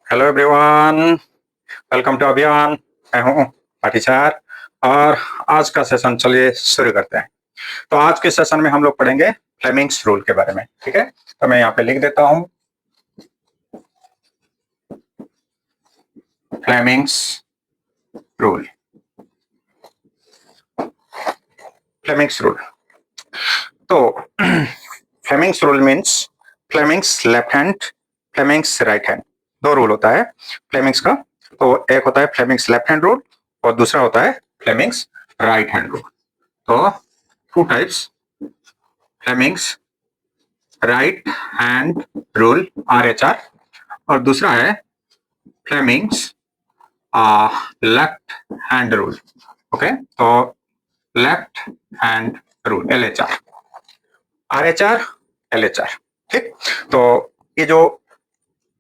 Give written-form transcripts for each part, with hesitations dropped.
Hello everyone, welcome to अभियान। मैं हूँ पाटीचार और आज का सेशन चलिए शुरू करते हैं। तो आज के सेशन में हम लोग पढ़ेंगे फ्लेमिंग्स रूल के बारे में। ठीक है, तो मैं यहाँ पे लिख देता हूँ फ्लेमिंग्स रूल। फ्लेमिंग्स रूल तो Fleming's rule means Fleming's left hand, Fleming's right hand. दो रूल होता है फ्लेमिंग्स का। तो एक होता है फ्लेमिंग्स लेफ्ट हैंड रूल और दूसरा होता है फ्लेमिंग्स राइट हैंड रूल। तो two types, Fleming's right hand rule RHR और दूसरा है Fleming's left hand rule. Okay, तो left hand rule LHR, RHR, LHR। ठीक, तो ये जो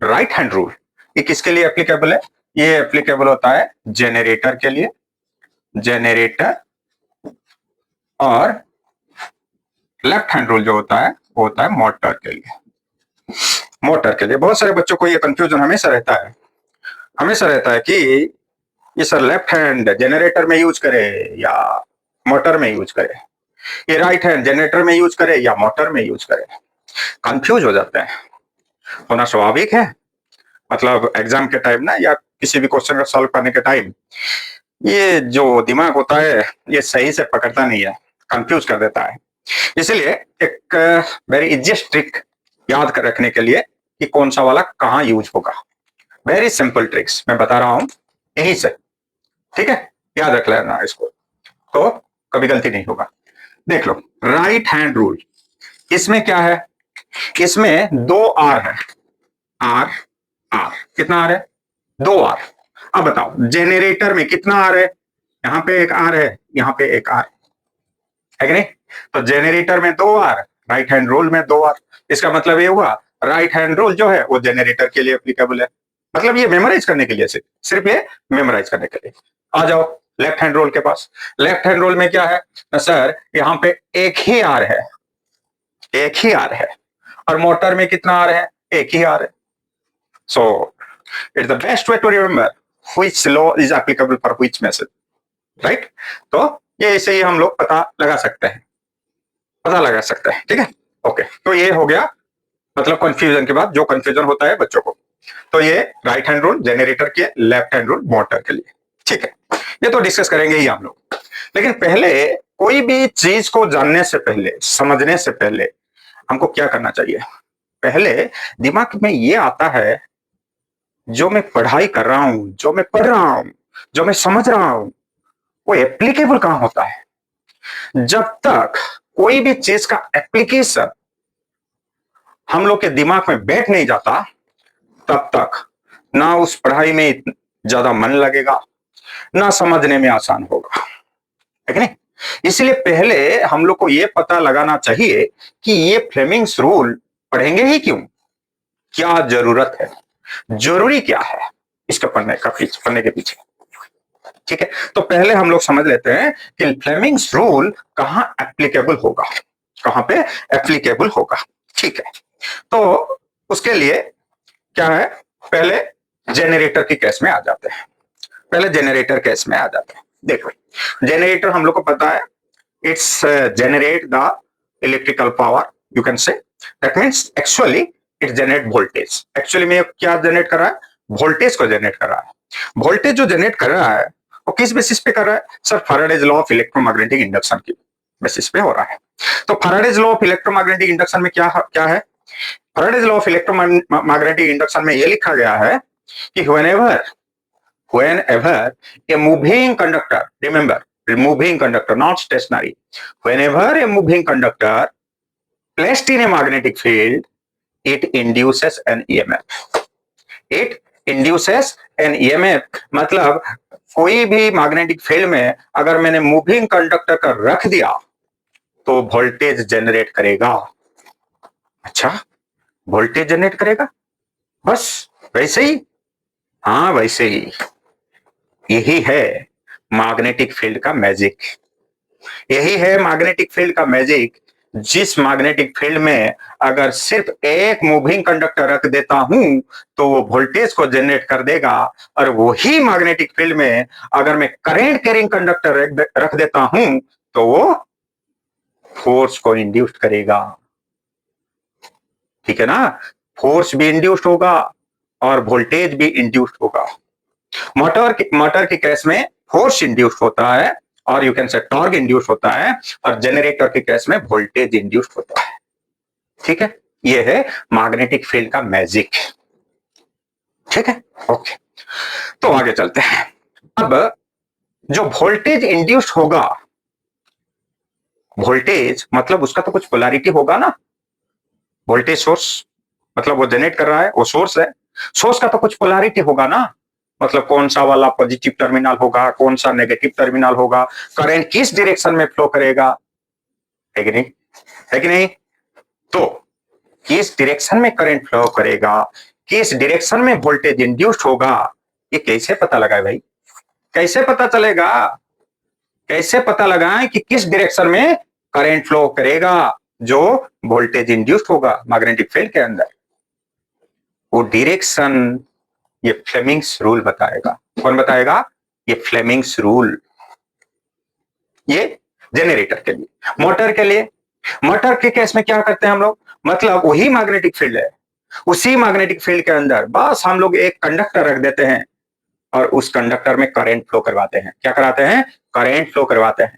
राइट हैंड रूल ये किसके लिए एप्लीकेबल है? ये एप्लीकेबल होता है जेनरेटर के लिए, जेनरेटर। और लेफ्ट हैंड रूल जो होता है वो होता है मोटर के लिए। मोटर के लिए बहुत सारे बच्चों को ये कंफ्यूजन हमेशा रहता है कि ये सर लेफ्ट हैंड जेनरेटर में यूज करे या मोटर में यूज करे, ये राइट हैंड जेनरेटर में यूज करे या मोटर में यूज करे। कंफ्यूज हो जाते हैं, होना स्वाभाविक है। मतलब एग्जाम के टाइम ना या किसी भी क्वेश्चन का सॉल्व करने के टाइम ये जो दिमाग होता है ये सही से पकड़ता नहीं है, कंफ्यूज कर देता है। इसलिए एक वेरी इजीएस्ट ट्रिक याद कर रखने के लिए कि कौन सा वाला कहाँ यूज होगा, वेरी सिंपल ट्रिक्स मैं बता रहा हूं यहीं से। ठीक है, याद रख लेना इसको, तो कभी गलती नहीं होगा। देख लो राइट हैंड रूल, इसमें क्या है? इसमें दो R है, R R कितना R है? दो R। अब बताओ जेनरेटर में कितना R है? यहाँ पे एक R है, यहाँ पे एक R है कि नहीं? तो जेनरेटर में दो R, राइट हैंड रूल में दो R। इसका मतलब ये हुआ राइट हैंड रूल जो है वो जेनरेटर के लिए एप्लीकेबल है। मतलब ये मेमोराइज करने के लिए, सिर्फ ये मेमोराइज करने के लिए। आ जाओ लेफ्ट हैंड रूल के पास। लेफ्ट हैंड रूल में क्या है सर? यहाँ पे एक ही R है, एक ही R है। और मोटर में कितना R है? एक ही R है। So it's the best way to remember which law is applicable for which method, right? तो ये ऐसे ही हम लोग पता लगा सकते हैं, ठीक है। ओके, तो ये हो गया मतलब कंफ्यूजन के बाद जो कंफ्यूजन होता है बच्चों को। तो ये राइट हैंड रूल जेनरेटर के, लेफ्ट हैंड रूल मोटर के लिए। ठीक है, ये तो डिस्कस करेंगे ही हम लोग। लेकिन पहले कोई भी चीज को जानने से पहले, समझने से पहले हमको क्या करना चाहिए? पहले दिमाग में ये आता है जो मैं पढ़ाई कर रहा हूं, जो मैं पढ़ रहा हूं, जो मैं समझ रहा हूं, वो एप्लीकेबल कहां होता है? जब तक कोई भी चीज का एप्लीकेशन हम लोग के दिमाग में बैठ नहीं जाता तब तक ना उस पढ़ाई में ज्यादा मन लगेगा, ना समझने में आसान होगा, है कि नहीं? इसलिए पहले हम लोग को यह पता लगाना चाहिए कि ये फ्लेमिंग्स रूल पढ़ेंगे ही क्यों, क्या जरूरत है, जरूरी क्या है इसका पढ़ने के पीछे। ठीक है, तो पहले हम लोग समझ लेते हैं कि फ्लेमिंग्स रूल कहां एप्लीकेबल होगा, कहां पे एप्लीकेबल होगा। ठीक है, तो उसके लिए क्या है, पहले जेनरेटर की केस में आ जाते हैं। देखो जेनरेटर हम लोग को पता है it's generate the electrical power, you can say. That means actually it generate voltage. Actually में क्या जनरेट कर रहा है? वोल्टेज को जनरेट कर रहा है। वोल्टेज जो जनरेट कर रहा है वो किस बेसिस पे कर रहा है sir? Faraday's law of electromagnetic induction की बेसिस पे हो रहा है। तो Faraday's law of electromagnetic induction में क्या है? Faraday's law of electromagnetic induction में ये लिखा गया है कि whenever a moving conductor, remember moving conductor not stationary, whenever a moving conductor placed in a magnetic field it induces an EMF, it induces an EMF। मतलब कोई भी magnetic field में अगर मैंने मूविंग कंडक्टर का रख दिया तो वोल्टेज जनरेट करेगा। अच्छा, वोल्टेज जनरेट करेगा, बस वैसे ही? हाँ वैसे ही। यही है मैग्नेटिक फील्ड का मैजिक, यही है मैग्नेटिक फील्ड का मैजिक जिस मैग्नेटिक फील्ड में अगर सिर्फ एक मूविंग कंडक्टर रख देता हूं तो वो वोल्टेज को जनरेट कर देगा, और वही मैग्नेटिक फील्ड में अगर मैं करंट कैरिंग कंडक्टर रख देता हूं तो वो फोर्स को इंड्यूस करेगा। ठीक है ना, फोर्स भी इंड्यूस्ड होगा और वोल्टेज भी इंड्यूस्ड होगा। मोटर के केस में फोर्स इंड्यूस्ड होता है और you can say torque induced होता है, और जनरेटर के केस में वोल्टेज इंड्यूस्ड होता है। ठीक है, ये है मैग्नेटिक फील्ड का मैजिक। ठीक है, ओके, तो आगे चलते हैं। अब जो वोल्टेज इंड्यूस्ड होगा, वोल्टेज मतलब उसका तो कुछ पोलैरिटी होगा ना। वोल्टेज सोर्स मतलब वो जनरेट कर रहा है, वो सोर्स है, सोर्स का तो कुछ पोलैरिटी होगा ना, मतलब कौन सा वाला पॉजिटिव टर्मिनल होगा, कौन सा नेगेटिव टर्मिनल होगा, करंट किस डायरेक्शन में फ्लो करेगा, है कि नहीं, है कि नहीं। तो किस डायरेक्शन में करंट फ्लो करेगा, किस डायरेक्शन में वोल्टेज इंड्यूस्ड होगा, ये कैसे पता लगाए भाई, कैसे पता चलेगा, कैसे पता लगाएं कि किस डायरेक्शन में करंट फ्लो करेगा जो वोल्टेज इंड्यूस्ड होगा मैग्नेटिक फील्ड के अंदर। वो डायरेक्शन ये फ्लेमिंग्स रूल बताएगा। कौन बताएगा, ये फ्लेमिंग्स रूल। ये जनरेटर के लिए। मोटर के लिए, मोटर के केस में क्या करते हैं हम लोग, मतलब वही मैग्नेटिक फील्ड है, उसी मैग्नेटिक फील्ड के अंदर बस हम लोग एक कंडक्टर रख देते हैं और उस कंडक्टर में करंट फ्लो करवाते हैं। क्या कराते हैं, करंट फ्लो करवाते हैं।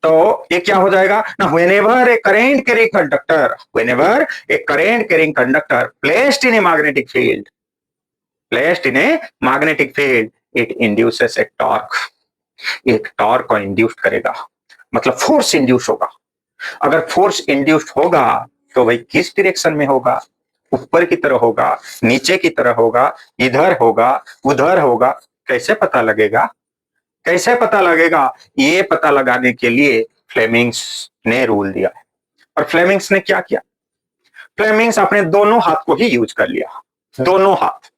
तो ये क्या हो जाएगा ना, whenever A current carrying conductor, whenever A current carrying conductor placed in a magnetic field, placed in a magnetic field, it induces a torque, एक टॉर्क को इंड्यूस करेगा, मतलब फोर्स इंड्यूस होगा। अगर फोर्स इंड्यूस होगा तो भाई किस डायरेक्शन में होगा, ऊपर की तरह होगा, नीचे की तरह होगा, इधर होगा, उधर होगा, कैसे पता लगेगा, कैसे पता लगेगा, ये पता लगाने के लिए फ्लेमिंग्स ने रूल दिया है। और फ्लेमिंग्स ने क्या किया, फ्लेमिंग्स अपने दोनों हाथ को ही यूज कर लिया, दोनों हाथ,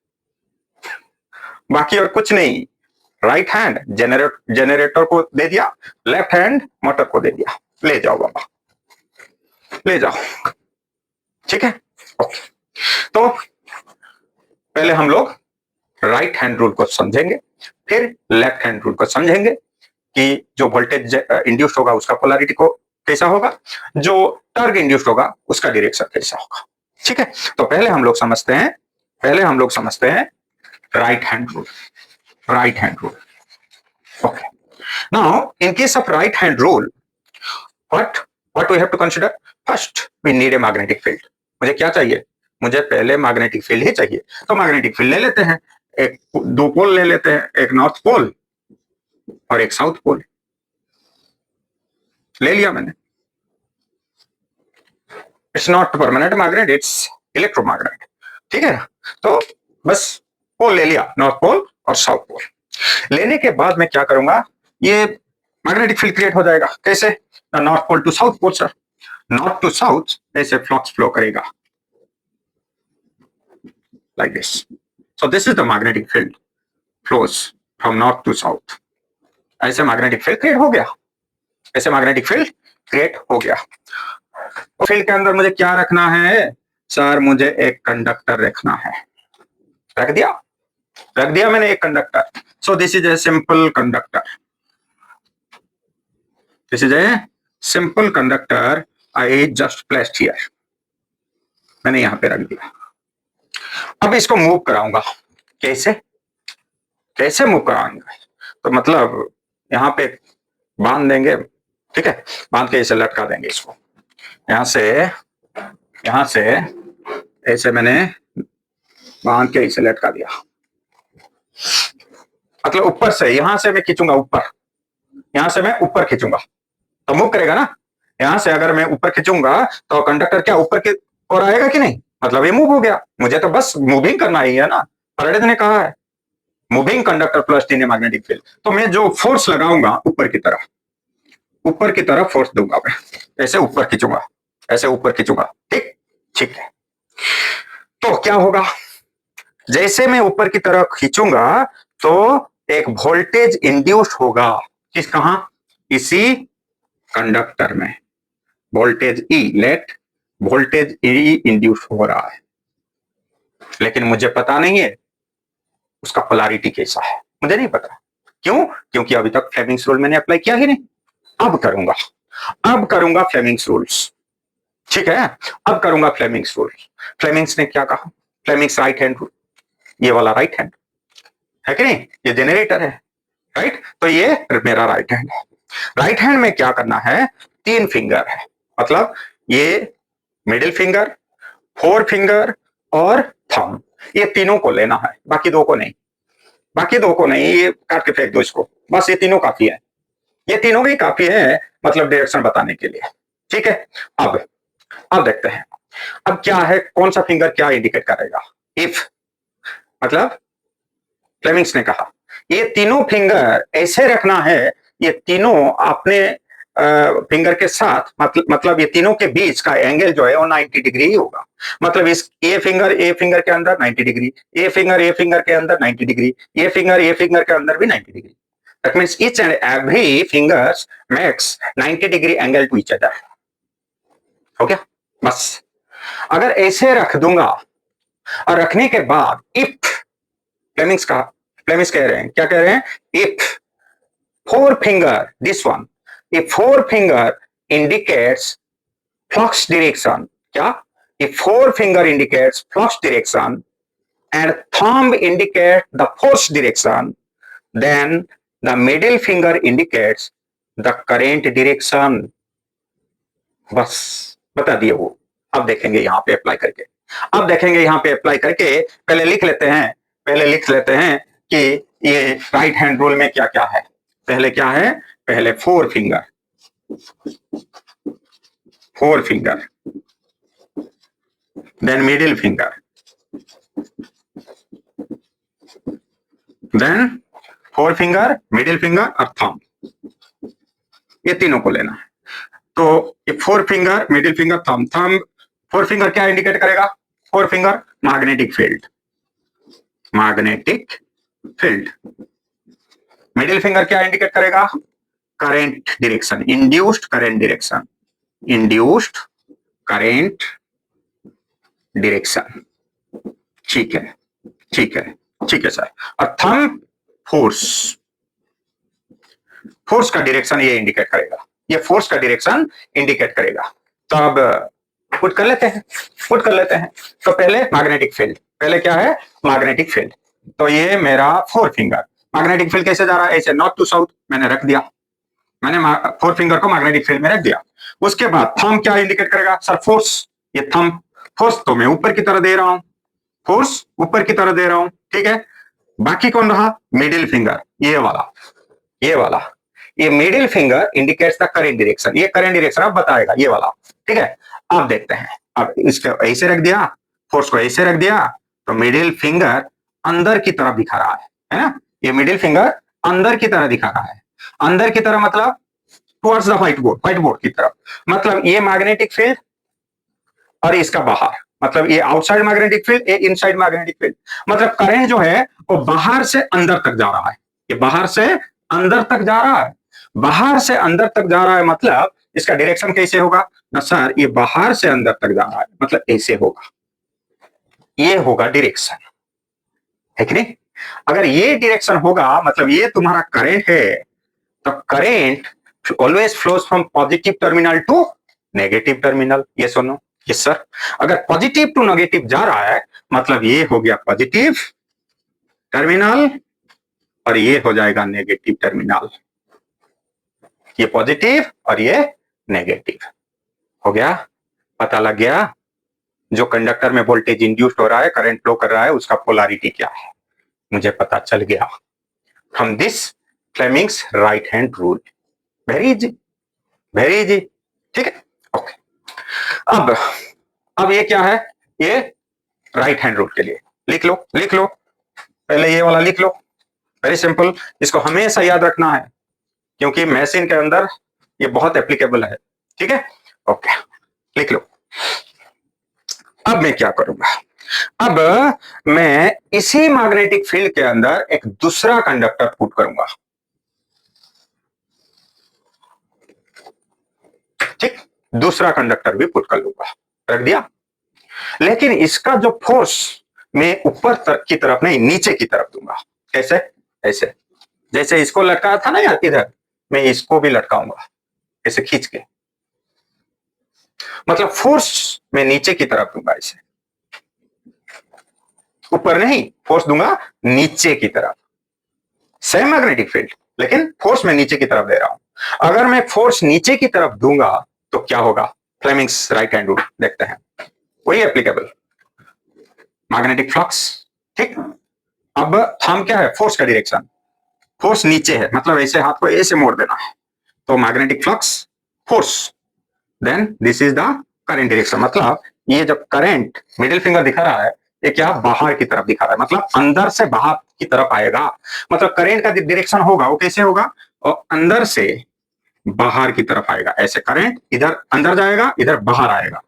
बाकी और कुछ नहीं। राइट हैंड जनरेटर को दे दिया, लेफ्ट हैंड मोटर को दे दिया, ले जाओ बाबा, ले जाओ। ठीक है, ओके। तो पहले हम लोग राइट हैंड रूल को समझेंगे, फिर लेफ्ट हैंड रूल को समझेंगे कि जो वोल्टेज इंड्यूस्ड होगा उसका पोलैरिटी को कैसा होगा, जो टॉर्क इंड्यूस्ड होगा उसका डायरेक्शन कैसा होगा। ठीक है, तो पहले हम लोग समझते हैं right hand rule, right hand rule. Okay, now in case of right hand rule, what we have to consider, first we need a magnetic field. मुझे क्या चाहिए, मुझे पहले मैग्नेटिक फील्ड ही चाहिए। तो मैग्नेटिक फील्ड ले लेते हैं, एक दो पोल ले लेते हैं, एक नॉर्थ पोल और एक साउथ पोल ले लिया मैंने। It's not permanent magnet, it's electromagnet. ठीक है, तो बस पोल ले लिया, नॉर्थ पोल और साउथ पोल। लेने के बाद मैं क्या करूंगा, ये मैग्नेटिक फील्ड क्रिएट हो जाएगा। कैसे, north pole to south pole, sir north to south ऐसे फ्लक्स फ्लो करेगा, like this. So this is the magnetic field flows from north to south. ऐसे मैग्नेटिक फील्ड क्रिएट हो गया, ऐसे मैग्नेटिक फील्ड क्रिएट हो गया। तो फील्ड के अंदर मुझे क्या रखना है, सर मुझे एक कंडक्टर रखना है। रख दिया मैंने एक conductor. So this is a simple conductor, this is a simple conductor, I just placed here, मैंने यहां पे रख दिया। अब इसको मूव कराऊंगा, कैसे कैसे मूव कराऊंगा, तो मतलब यहां पे बांध देंगे। ठीक है, बांध के इसे लटका देंगे इसको, यहां से ऐसे मैंने बांध के इसे लटका दिया, मतलब ऊपर से, यहां से मैं खींचूंगा ऊपर, यहां से मैं ऊपर खींचूंगा तो मूव करेगा ना। यहां से अगर मैं ऊपर खींचूंगा तो कंडक्टर क्या ऊपर की ओर आएगा कि नहीं, मतलब ये मूव हो गया। मुझे तो बस मूविंग करना ही है ना, फैराडे ने कहा है moving conductor plus in a magnetic field. तो मैं जो फोर्स लगाऊंगा ऊपर की तरफ फोर्स दूंगा मैं, ऐसे ऊपर खींचूंगा, ऐसे ऊपर खींचूंगा। ठीक ठीक है, तो क्या होगा, जैसे मैं ऊपर की तरफ खींचूंगा तो एक वोल्टेज इंड्यूस होगा, किस कहां, इसी कंडक्टर में। Voltage E, let voltage E induce हो रहा है, लेकिन मुझे पता नहीं है उसका पोलैरिटी कैसा है, मुझे नहीं पता। क्यों? क्योंकि अभी तक फ्लेमिंग्स रूल मैंने अप्लाई किया ही नहीं। अब करूंगा, अब करूंगा फ्लेमिंग्स रूल्स। ठीक है, अब करूंगा फ्लेमिंग्स रूल। फ्लेमिंग्स ने क्या कहा? फ्लेमिंग्स राइट हैंड रूल, ये वाला राइट हैंड है कि नहीं, ये जनरेटर है, राइट? तो ये मेरा राइट हैंड है। राइट हैंड में क्या करना है? 3 फिंगर है, मतलब ये मिडिल फिंगर, 4 फिंगर और थंब, ये तीनों को लेना है, बाकी 2 को नहीं, बाकी 2 को नहीं, ये काट के फेंक दो इसको, बस ये तीनों काफी है, ये तीनों ही काफी है, मतलब डायरेक्शन बताने के लिए। ठीक है, अब देखते हैं, अब क्या है, कौन सा फिंगर क्या इंडिकेट करेगा? इफ, मतलब फ्लेमिंग्स ने कहा ये तीनों फिंगर ऐसे रखना है, ये तीनों अपने फिंगर के साथ, मतलब ये तीनों के बीच का एंगल जो है वो 90 डिग्री ही होगा। मतलब इस ए फिंगर के अंदर 90 डिग्री, ए फिंगर के अंदर 90 डिग्री, ए फिंगर के अंदर भी 90 degree. That means each and every fingers makes 90 degree angle to each other. हो गया? बस अगर ऐसे रख दूंगा, और रखने के बाद इफ फ्लेमिंग्स कह रहे हैं, क्या कह रहे हैं? If 4 finger, this one, if 4 finger indicates flux direction, क्या? If 4 finger indicates flux direction and thumb indicates the force direction, then the middle finger indicates the current direction. बस बता दिए वो। अब देखेंगे यहां पे अप्लाई करके, अब देखेंगे यहां पे अप्लाई करके। पहले लिख लेते हैं, पहले लिख लेते हैं कि ये राइट हैंड रूल में क्या क्या है। पहले क्या है? पहले 4 finger, 4 finger, then middle finger, then 4 finger, middle finger और थंब, ये तीनों को लेना है। तो ये 4 finger, middle finger, thumb 4 finger क्या इंडिकेट करेगा? 4 finger magnetic field, magnetic field. Middle finger क्या इंडिकेट करेगा? Current direction, induced current direction, induced current direction. ठीक है, ठीक है, ठीक है सर। और थंब फोर्स, फोर्स का डायरेक्शन ये इंडिकेट करेगा, ये फोर्स का डायरेक्शन इंडिकेट करेगा। तो अब पुट कर लेते हैं, पुट कर लेते हैं। तो पहले मैग्नेटिक फील्ड, पहले क्या है? Magnetic field. तो ये मेरा 4 फिंगर, मैग्नेटिक फील्ड कैसे जा रहा है? ऐसे नॉर्थ टू साउथ मैंने रख दिया, मैंने 4 फिंगर को मैग्नेटिक फील्ड में रख दिया। उसके बाद थंब क्या इंडिकेट करेगा? सर फोर्स, ये थंब फोर्स तो मैं ऊपर की तरह दे रहा हूं, फोर्स ऊपर की तरह दे रहा हूं, ठीक है। बाकी कौन रहा? मिडिल फिंगर, ये वाला, ये वाला, ये middle finger indicates the current direction, ये करंट डायरेक्शन अब बताएगा, ये वाला, ठीक है। अब देखते हैं, अब इसको ऐसे रख दिया, फोर्स को ऐसे रख दिया, तो मिडिल फिंगर अंदर की तरफ दिखा रहा है ना? ये मिडिल फिंगर अंदर की तरह दिखा रहा है, अंदर की तरह मतलब towards the white board, white board की तरफ। मतलब ये मैग्नेटिक फील्ड और इसका बाहर, मतलब ये आउटसाइड मैग्नेटिक फील्ड, ये इनसाइड मैग्नेटिक फील्ड। मतलब करंट जो है वो बाहर से अंदर तक जा रहा है, ये बाहर से अंदर तक जा रहा है, बाहर से अंदर तक जा रहा है। मतलब इसका डायरेक्शन कैसे होगा ना सर? ये बाहर से अंदर तक जा रहा है, मतलब ऐसे होगा, ये होगा डायरेक्शन, है कि नहीं? अगर ये डायरेक्शन होगा, मतलब ये तुम्हारा करंट है, तो current always flows from positive terminal to negative terminal. ये सुनो, यस सर। अगर पॉजिटिव टू नेगेटिव जा रहा है, मतलब ये हो गया पॉजिटिव टर्मिनल और ये हो जाएगा नेगेटिव टर्मिनल, ये पॉजिटिव और ये नेगेटिव हो गया। पता लग गया जो कंडक्टर में वोल्टेज इंड्यूस्ड हो रहा है, करंट फ्लो कर रहा है, उसका पोलैरिटी क्या है, मुझे पता चल गया from this Fleming's right hand rule. Very easy, very easy, ठीक है, ओके। अब ये क्या है? ये राइट हैंड रूल के लिए लिख लो, लिख लो, पहले ये वाला लिख लो, वेरी सिंपल। इसको हमेशा याद रखना है क्योंकि मशीन के अंदर ये बहुत एप्लीकेबल है, ठीक है, ओके, लिख लो। अब मैं क्या करूंगा? अब मैं इसी मैग्नेटिक फील्ड के अंदर एक दूसरा कंडक्टर पुट करूंगा, ठीक। दूसरा कंडक्टर भी पुट कर लूंगा, रख दिया। लेकिन इसका जो फोर्स मैं ऊपर की तरफ नहीं नीचे की तरफ दूंगा। कैसे? ऐसे, जैसे इसको लटकाया था ना यार इधर, मैं इसको भी लटकाऊंगा ऐसे खींच के, मतलब फोर्स मैं नीचे की तरफ दूंगा, इसे ऊपर नहीं, फोर्स दूंगा नीचे की तरफ। सेम मैग्नेटिक फील्ड, लेकिन फोर्स मैं नीचे की तरफ दे रहा हूं। अगर मैं फोर्स नीचे की तरफ दूंगा तो क्या होगा? फ्लेमिंग्स राइट हैंड रूल देखते हैं, वही एप्लीकेबल, मैग्नेटिक फ्लक्स। ठीक, अब थंब क्या है? फोर्स का डायरेक्शन, फोर्स नीचे है, मतलब ऐसे हाथ को ऐसे मोड़ देना है, तो magnetic flux force, then this is the current direction. मतलब ये जब करंट मिडिल फिंगर दिखा रहा है, ये क्या बाहर की तरफ दिखा रहा है, मतलब अंदर से बाहर की तरफ आएगा। मतलब करंट का डायरेक्शन होगा वो कैसे होगा? और अंदर से बाहर की तरफ आएगा, ऐसे करंट इधर अंदर जाएगा, इधर बाहर आएगा।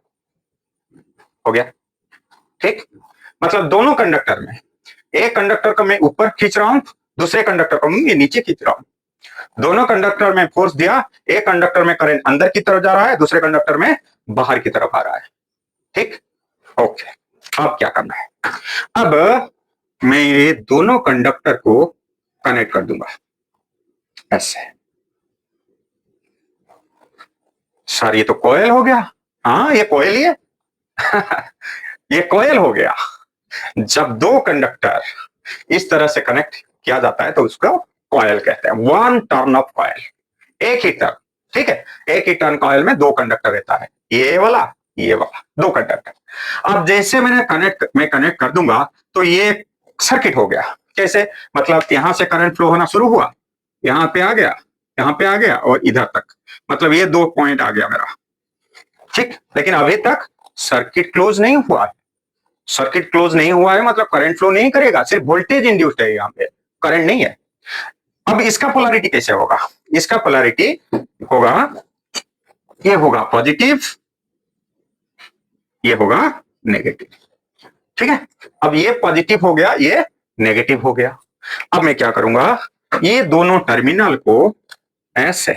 हो गया? ठीक, मतलब दोनों कंडक्टर में, एक कंडक्टर को मैं ऊपर खींच रहा हूं, दूसरे कंडक्टर को मैं नीचे खींच रहा हूं। दोनों कंडक्टर में फोर्स दिया, एक कंडक्टर में करंट अंदर की तरफ जा रहा है, दूसरे कंडक्टर में बाहर की तरफ आ रहा है। ठीक, ओके। अब क्या करना है? अब मैं ये दोनों कंडक्टर को कनेक्ट कर दूंगा ऐसे। सर ये तो कॉइल हो गया। हाँ ये कॉइल ही है। ये कॉइल हो गया। जब दो कंडक्टर इस तरह से कनेक्ट किया जाता है तो उसको कॉइल कहते हैं, वन टर्न ऑफ कॉइल, एक ही टर्न। ठीक है, एक ही टर्न कॉइल में दो कंडक्टर रहता है, ये वाला दो कंडक्टर। अब जैसे मैं कनेक्ट कर दूंगा तो ये सर्किट हो गया। कैसे? मतलब यहां से करंट फ्लो होना शुरू हुआ, यहां पे आ गया, यहां पे आ गया और इधर तक, मतलब ये दो पॉइंट आ गया मेरा। ठीक, लेकिन अभी तक सर्किट क्लोज नहीं हुआ है। सर्किट क्लोज नहीं हुआ है मतलब करंट फ्लो नहीं करेगा, सिर्फ वोल्टेज इंड्यूस्ड है, यहाँ पे करंट नहीं है। अब इसका पोलैरिटी कैसे होगा? इसका पोलैरिटी होगा, ये होगा पॉजिटिव, ये होगा नेगेटिव। ठीक है, अब ये पॉजिटिव हो गया, ये नेगेटिव हो गया। अब मैं क्या करूंगा, ये दोनों टर्मिनल को ऐसे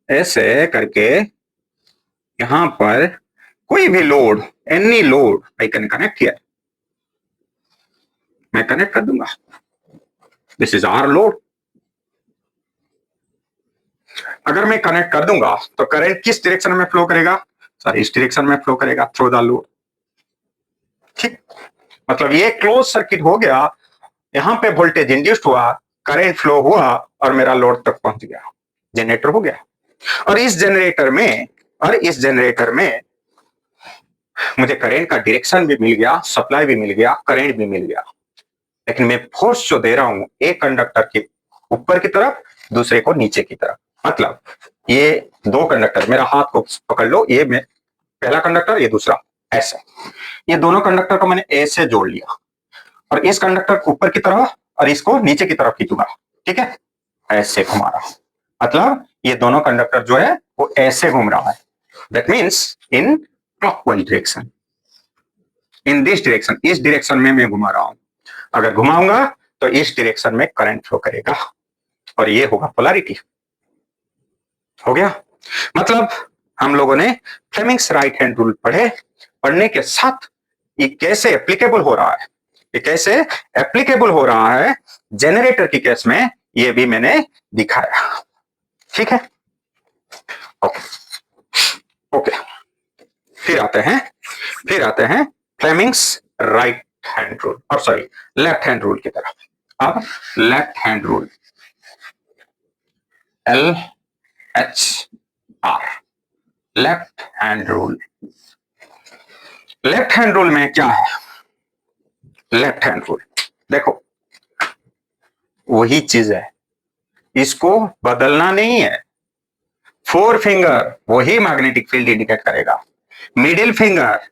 ऐसे करके यहां पर कोई भी load, any load I can connect here, मैं कनेक्ट कर दूंगा। This is our load. अगर मैं कनेक्ट कर दूंगा तो करंट किस डायरेक्शन में फ्लो करेगा? सर इस डायरेक्शन में फ्लो करेगा थ्रू द लोड। ठीक, मतलब ये क्लोज सर्किट हो गया, यहां पे वोल्टेज इंड्यूस्ड हुआ, करंट फ्लो हुआ और मेरा लोड तक पहुंच गया, जनरेटर हो गया। और इस जनरेटर में मुझे करंट का डायरेक्शन भी मिल गया, सप्लाई भी मिल गया, करंट भी मिल गया। लेकिन मैं फोर्स जो दे रहा हूं एक कंडक्टर के ऊपर की तरफ, दूसरे को नीचे की तरफ। मतलब ये दो कंडक्टर, मेरा हाथ को पकड़ लो, ये मैं पहला कंडक्टर, ये दूसरा, ऐसे ये दोनों कंडक्टर को मैंने ऐसे जोड़ लिया और इस कंडक्टर को ऊपर की तरफ और इसको नीचे की तरफ खींचूंगा। ठीक है, ऐसे घुमा रहा हूं, मतलब ये दोनों कंडक्टर जो है वो ऐसे घूम रहा है। That means in clockwise direction, in this direction, इस डायरेक्शन में मैं घुमा रहा हूं। अगर घुमाऊंगा तो इस डायरेक्शन में करंट फ्लो करेगा और ये होगा पोलैरिटी। हो गया? मतलब हम लोगों ने फ्लेमिंग्स राइट हैंड रूल पढ़ने के साथ ये कैसे एप्लीकेबल हो रहा है, ये कैसे एप्लीकेबल हो रहा है जनरेटर की केस में, ये भी मैंने दिखाया। ठीक है, ओके ओके। फिर आते हैं फ्लेमिंग्स राइट हैंड रूल, और सॉरी लेफ्ट हैंड रूल की तरफ। अब left hand rule, LHR, left hand rule. Left hand rule में क्या है? लेफ्ट हैंड रूल देखो, वही चीज है, इसको बदलना नहीं है। फोर फिंगर वही मैग्नेटिक फील्ड इंडिकेट करेगा, मिडिल फिंगर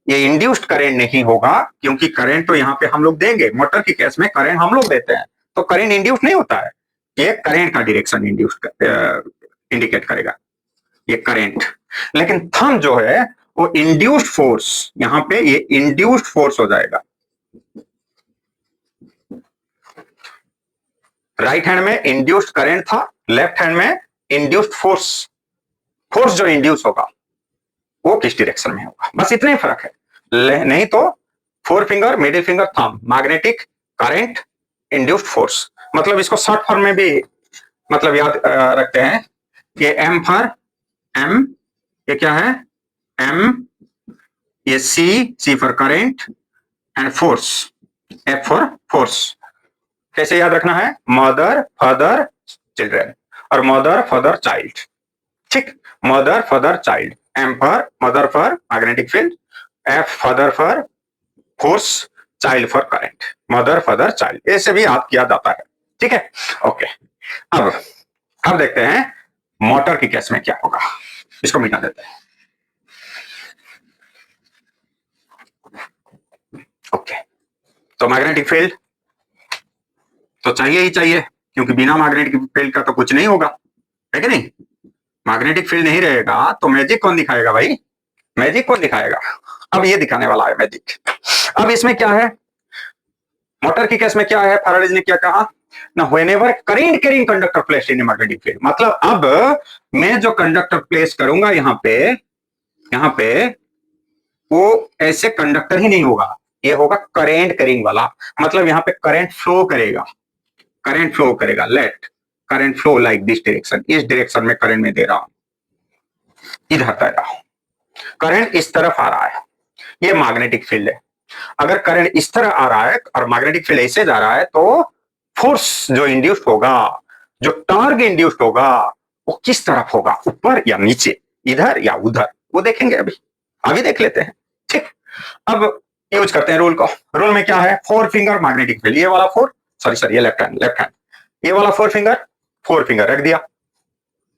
ये इंड्यूस्ड करंट नहीं होगा, क्योंकि करंट तो यहां पे हम लोग देंगे, मोटर की केस में करंट हम लोग देते हैं, तो करंट इंड्यूस्ड नहीं होता है, ये करंट का डायरेक्शन इंडिकेट करेगा, ये करंट। लेकिन थंब जो है वो इंड्यूस्ड फोर्स, यहां पे ये इंड्यूस्ड फोर्स हो जाएगा। राइट हैंड में इंड्यूस्ड करंट था, लेफ्ट हैंड में इंड्यूस्ड फोर्स फोर्स जो इंड्यूस होगा वो किस डायरेक्शन में होगा, बस इतना ही फर्क है। नहीं तो four finger, middle finger, thumb, magnetic current, induced force. मतलब इसको शॉर्ट फॉर्म में भी मतलब याद रखते हैं। ये एम फॉर एम, ये क्या है एम, ये C for current and force, F for force. कैसे याद रखना है, मदर फादर चिल्ड्रन और मदर फादर चाइल्ड। ठीक, mother father child, M for mother for magnetic field, F father for force, child for current, mother father child, ऐसे भी याद किया जाता है। ठीक है, ओके। अब देखते हैं मोटर की केस में क्या होगा, इसको मिटा देते हैं। ओके, तो मैग्नेटिक फील्ड तो चाहिए ही चाहिए, क्योंकि बिना मैग्नेटिक फील्ड का तो कुछ नहीं होगा, है कि नहीं। मैग्नेटिक फील्ड नहीं रहेगा तो मैजिक कौन दिखाएगा भाई, मैजिक कौन दिखाएगा। अब ये दिखाने वाला है मैजिक। अब इसमें क्या है, मोटर की केस में क्या है, फैराडे ने क्या कहा ना, whenever current carrying conductor placed in magnetic field. मतलब अब मैं जो कंडक्टर प्लेस करूंगा यहाँ पे वो ऐसे कंडक्टर ही नहीं होगा, ये होगा करंट कैरिंग वाला। मतलब यहाँ पे करंट फ्लो करेगा, करंट फ्लो करेगा, let current flow like this direction, इस डायरेक्शन में करंट में दे रहा हूं, इधर दे रहा हूं, करंट इस तरफ आ रहा है, ये मैग्नेटिक फील्ड है। अगर करंट इस तरह आ रहा है और मैग्नेटिक फील्ड ऐसे जा रहा है तो फोर्स जो इंड्यूस्ड होगा, जो टॉर्क इंड्यूस्ड होगा, वो किस तरफ होगा, ऊपर या नीचे, इधर या उधर, वो देखेंगे अभी देख लेते हैं। ठीक, अब यूज करते हैं रूल को। रूल में क्या है, फोर फिंगर मैग्नेटिक फील्ड, ये वाला फोर, सॉरी ये लेफ्ट हैंड, ये वाला फोर फिंगर रख दिया,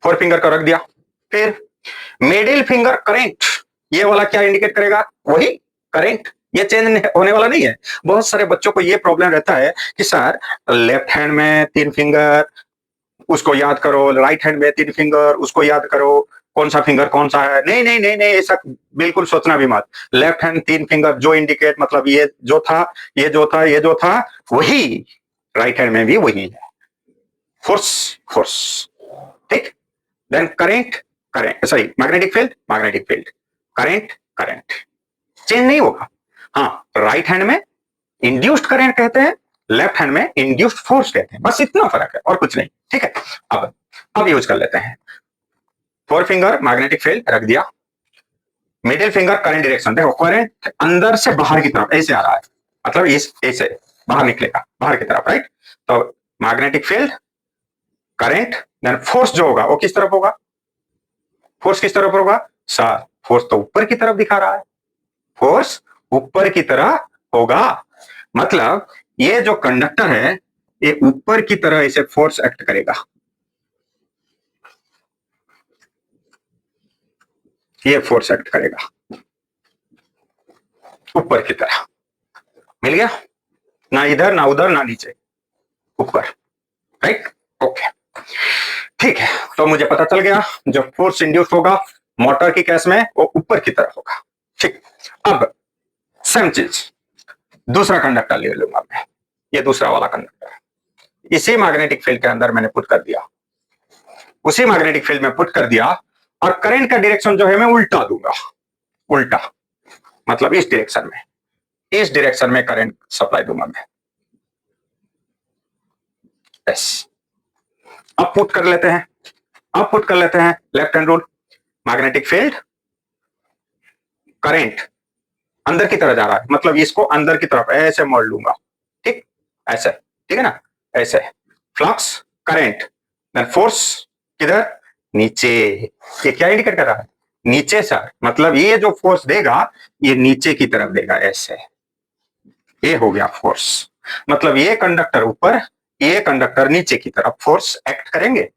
फोर फिंगर को रख दिया। फिर मिडिल फिंगर करंट, ये वाला क्या इंडिकेट करेगा, वही करंट, ये चेंज होने वाला नहीं है। बहुत सारे बच्चों को ये प्रॉब्लम रहता है कि सर लेफ्ट हैंड में 3 फिंगर, उसको याद करो, राइट हैंड में 3 फिंगर, उसको याद करो, कौन सा फिंगर कौन सा है। नहीं नहीं नहीं नहीं, ऐसा बिल्कुल सोचना भी मत। लेफ्ट हैंड 3 फिंगर जो इंडिकेट, मतलब ये जो था, ये जो था वही राइट हैंड में भी वही है, फोर्स। ठीक, then current sorry magnetic field, current change नहीं होगा। हाँ, राइट हैंड में इंड्यूस्ड करंट कहते हैं, लेफ्ट हैंड में इंड्यूस्ड फोर्स कहते हैं, बस इतना फर्क है और कुछ नहीं। ठीक है, अब यूज कर लेते हैं। फोर फिंगर मैग्नेटिक फील्ड रख दिया, मिडिल फिंगर करंट डायरेक्शन, देखो करंट अंदर से बाहर की तरफ ऐसे आ रहा है, मतलब इस ऐसे बाहर निकलेगा, बाहर की तरफ, राइट। तो magnetic field, current, then force जो होगा वो किस तरफ होगा, फोर्स किस तरफ होगा सर, फोर्स तो ऊपर की तरफ दिखा रहा है, फोर्स ऊपर की तरह होगा। मतलब ये जो कंडक्टर है ये ऊपर की तरह इसे फोर्स एक्ट करेगा, ये फोर्स एक्ट करेगा ऊपर की तरह। मिल गया, ना इधर ना उधर ना नीचे, ऊपर, राइट। ओके, ठीक है, तो मुझे पता चल गया जो फोर्स इंड्यूस होगा मोटर की केस में वो ऊपर की तरफ होगा। ठीक, अब सेम चीज दूसरा कंडक्टर ले लूंगा मैं, ये दूसरा वाला कंडक्टर इसी मैग्नेटिक फील्ड के अंदर मैंने पुट कर दिया, उसी मैग्नेटिक फील्ड में पुट कर दिया, और करंट का डायरेक्शन जो है मैं उल्टा दूंगा, उल्टा मतलब इस डायरेक्शन में करंट सप्लाई दूंगा मैं। यस, अब पुट कर लेते हैं left hand rule, magnetic field, current अंदर की तरफ जा रहा है, मतलब इसको अंदर की तरफ ऐसे मोड़ लूंगा, ठीक, ऐसे, ठीक है ना, ऐसे, फ्लक्स, करंट, देन फोर्स किधर, नीचे। ये क्या इंडिकेट कर रहा है, नीचे सर, मतलब ये जो फोर्स देगा ये नीचे की तरफ देगा, ऐसे, ये हो गया फोर्स। मतलब ये कंडक्टर ऊपर, ये कंडक्टर नीचे की तरफ फोर्स एक्ट करेंगे।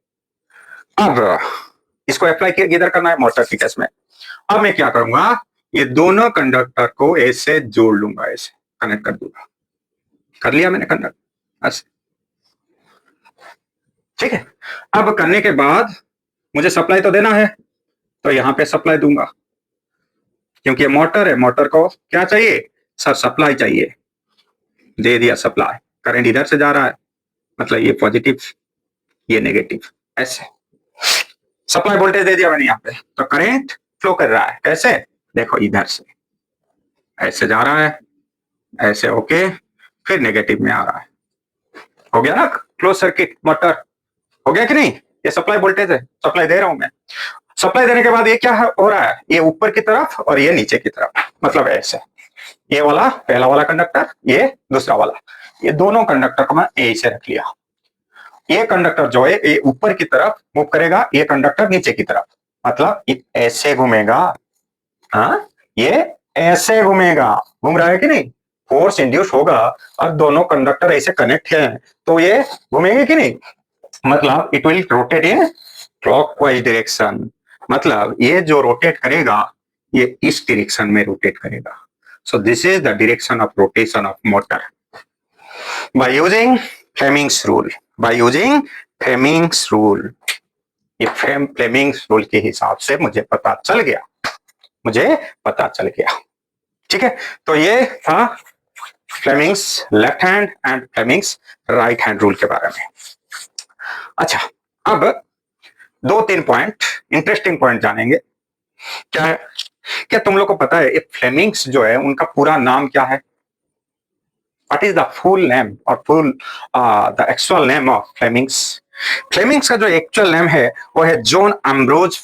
अब इसको अप्लाई किधर करना है, मोटर की केस में। अब मैं क्या करूंगा, ये दोनों कंडक्टर को ऐसे जोड़ लूंगा, ऐसे कनेक्ट कर दूंगा, कर लिया मैंने कंडक्टर ऐसे, ठीक है। अब करने के बाद मुझे सप्लाई तो देना है, तो यहां पे सप्लाई दूंगा, क्योंकि ये मोटर है, मोटर को क्या चाहिए सर, सप्लाई चाहिए, दे दिया सप्लाई, करंट इधर से जा रहा है, मतलब ये पॉजिटिव ये नेगेटिव, ऐसे। सप्लाई वोल्टेज दे दिया मैंने यहाँ पे, तो करंट फ्लो कर रहा है कैसे, देखो इधर से ऐसे जा रहा है, ऐसे होके फिर नेगेटिव में आ रहा है, हो गया ना क्लोज सर्किट मोटर, हो गया कि नहीं। ये सप्लाई वोल्टेज है, सप्लाई दे रहा हूं मैं। सप्लाई देने के बाद ये क्या हो रहा है, ये ऊपर की तरफ और ये नीचे की तरफ, मतलब ऐसे, ये वाला पहला वाला कंडक्टर, ये दूसरा वाला, ये दोनों कंडक्टर को मैं ए से रख लिया। ये कंडक्टर जो है ये ऊपर की तरफ मूव करेगा, ये कंडक्टर नीचे की तरफ, मतलब ये ऐसे घूमेगा, हाँ ये ऐसे घूमेगा, घूम रहा है कि नहीं, फोर्स इंड्यूस होगा और दोनों कंडक्टर ऐसे कनेक्ट हैं तो ये घूमेंगे कि नहीं, मतलब it will rotate in clockwise direction, मतलब ये जो रोटेट करेगा ये इस डायरेक्शन में रोटेट करेगा। सो this is the direction of rotation of motor by using Fleming's rule, by using Fleming's rule. ये फ्लेमिंग्स रूल के हिसाब से मुझे पता चल गया, मुझे पता चल गया, ठीक है। तो ये था Fleming's left hand and Fleming's right hand rule के बारे में। अच्छा, अब 2-3 पॉइंट, इंटरेस्टिंग पॉइंट जानेंगे। क्या है, क्या तुम लोग को पता है ये फ्लेमिंग्स जो है उनका पूरा नाम क्या है, what is the full name और full the actual name of Fleming's. Fleming's का जो एक्चुअल नेम है वो है John Ambrose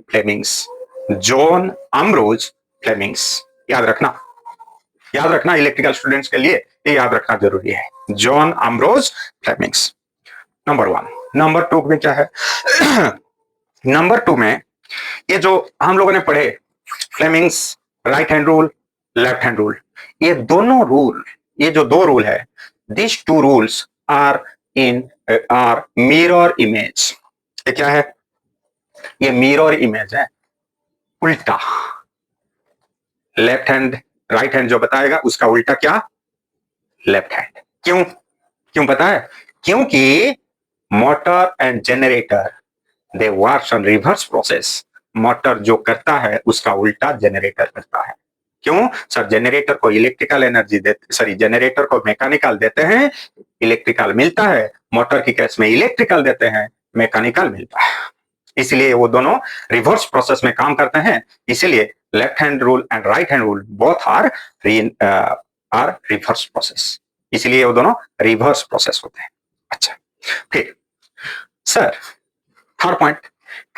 Fleming's, John Ambrose Fleming's. याद रखना, याद रखना, इलेक्ट्रिकल स्टूडेंट्स के लिए ये याद रखना जरूरी है, John Ambrose Fleming's. Number 1। Number 2 में क्या है नंबर 2 में ये जो हम लोगों ने पढ़े Fleming's right hand rule, left hand rule, ये दोनों रूल, ये जो 2 रूल है, this 2 rules are in are mirror image. ये क्या है, ये मिरर इमेज है, उल्टा, लेफ्ट हैंड राइट हैंड जो बताएगा उसका उल्टा क्या, लेफ्ट हैंड। क्यों, क्यों पता है, क्योंकि motor and generator they works on reverse process, motor जो करता है उसका उल्टा जनरेटर करता है। क्यों सर, जनरेटर को इलेक्ट्रिकल एनर्जी देते, सॉरी जनरेटर को मैकेनिकल देते हैं, इलेक्ट्रिकल मिलता है, मोटर की केस में इलेक्ट्रिकल देते हैं, मैकेनिकल मिलता है, इसलिए वो दोनों रिवर्स प्रोसेस में काम करते हैं। इसलिए left hand rule and right hand rule both are reverse process, इसलिए वो दोनों रिवर्स प्रोसेस होते हैं। अच्छा, फिर sir third point,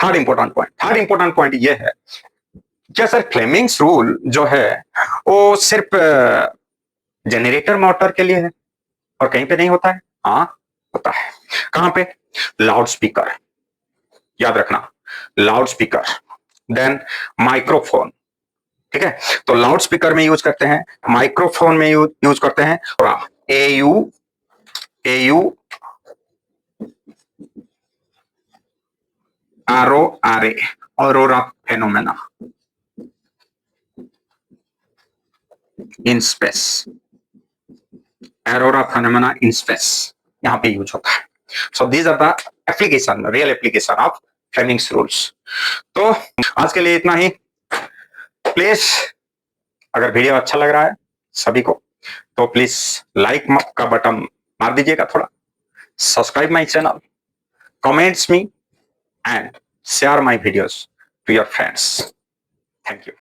third important point ये है, क्या सर फ्लेमिंग्स रूल जो है वो सिर्फ जनरेटर मोटर के लिए है और कहीं पे नहीं होता है, हाँ होता है। कहां पे, लाउड स्पीकर, याद रखना, लाउड स्पीकर, देन माइक्रोफोन, ठीक है। तो लाउड स्पीकर में यूज करते हैं, माइक्रोफोन में यूज करते हैं, और एयू RORA, aurora phenomena in space, aurora phenomena in space, यहां पे यूज होता है। So these are the application, real application of Fleming's rules. तो आज के लिए इतना ही। प्लीज अगर वीडियो अच्छा लग रहा है सभी को तो प्लीज लाइक का बटन मार दीजिएगा, थोड़ा subscribe my channel, comments me and share my videos to your friends. Thank you.